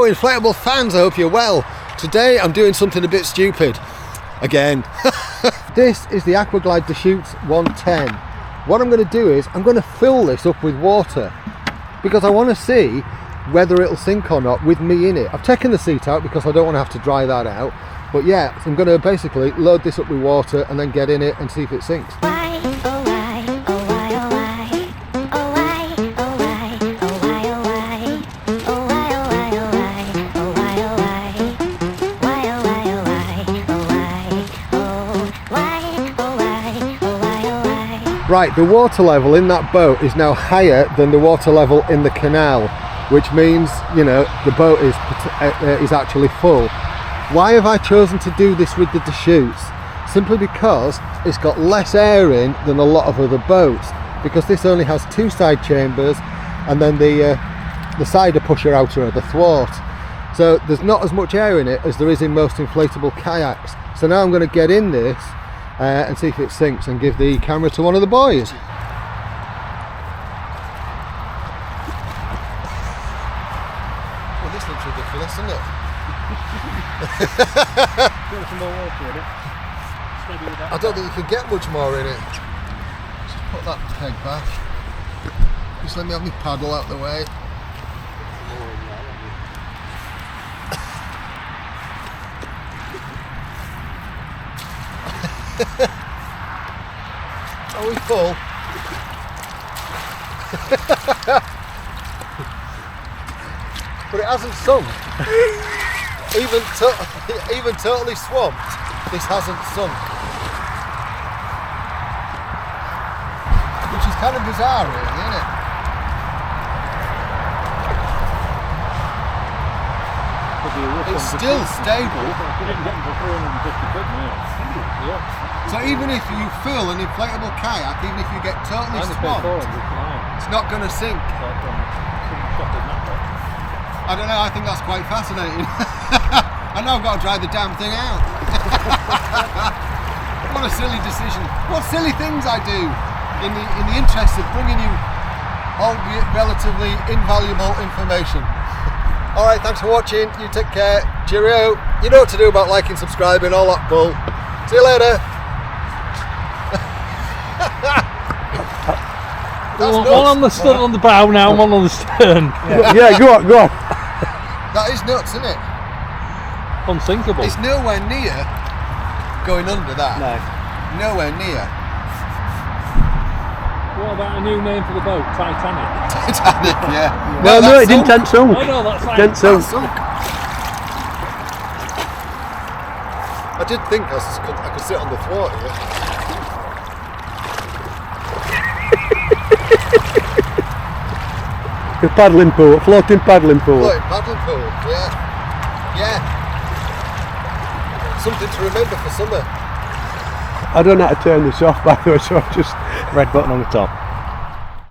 Hello inflatable fans, I hope you're well. Today I'm doing something a bit stupid. Again. This is the Aquaglide Deschutes 110. What I'm going to do is I'm going to fill this up with water because I want to see whether it'll sink or not with me in it. I've taken the seat out because I don't want to have to dry that out. But yeah, I'm going to basically load this up with water and then get in it and see if it sinks. Right, the water level in that boat is now higher than the water level in the canal, which means, you know, the boat is actually full. Why have I chosen to do this with the Deschutes? Simply because it's got less air in than a lot of other boats, because this only has two side chambers and then the cider pusher outer of the thwart. So there's not as much air in it as there is in most inflatable kayaks. So now I'm going to get in this and see if it sinks and give the camera to one of the boys. Well, this looks ridiculous, doesn't it? Some more water in it. I don't think you can get much more in it. Just put that peg back. Just let me have my paddle out the way. Are we full? But it hasn't sunk. even totally swamped, this hasn't sunk. Which is kind of bizarre, really, isn't it? It's still stable. So even if you fill an inflatable kayak, even if you get totally swamped, it's not going to sink. I don't know, I think that's quite fascinating. I know I've got to dry the damn thing out. What a silly decision. What silly things I do in the interest of bringing you albeit relatively invaluable information. Alright, thanks for watching. You take care. Cheerio. You know what to do about liking, subscribing, all that bull. See you later. One on the bow now, one on the stern. Yeah, go on. That is nuts, isn't it? Unsinkable. It's nowhere near going under that. No. Nowhere near. What about a new name for the boat? Titanic. Titanic, yeah. No, it didn't sunk. Oh no, that's like... Didn't sunk. I did think I could sit on the thwart here. A paddling pool, a floating paddling pool. Floating paddling pool, yeah. Yeah. Something to remember for summer. I don't know how to turn this off, by the way, so I just... Red button on the top.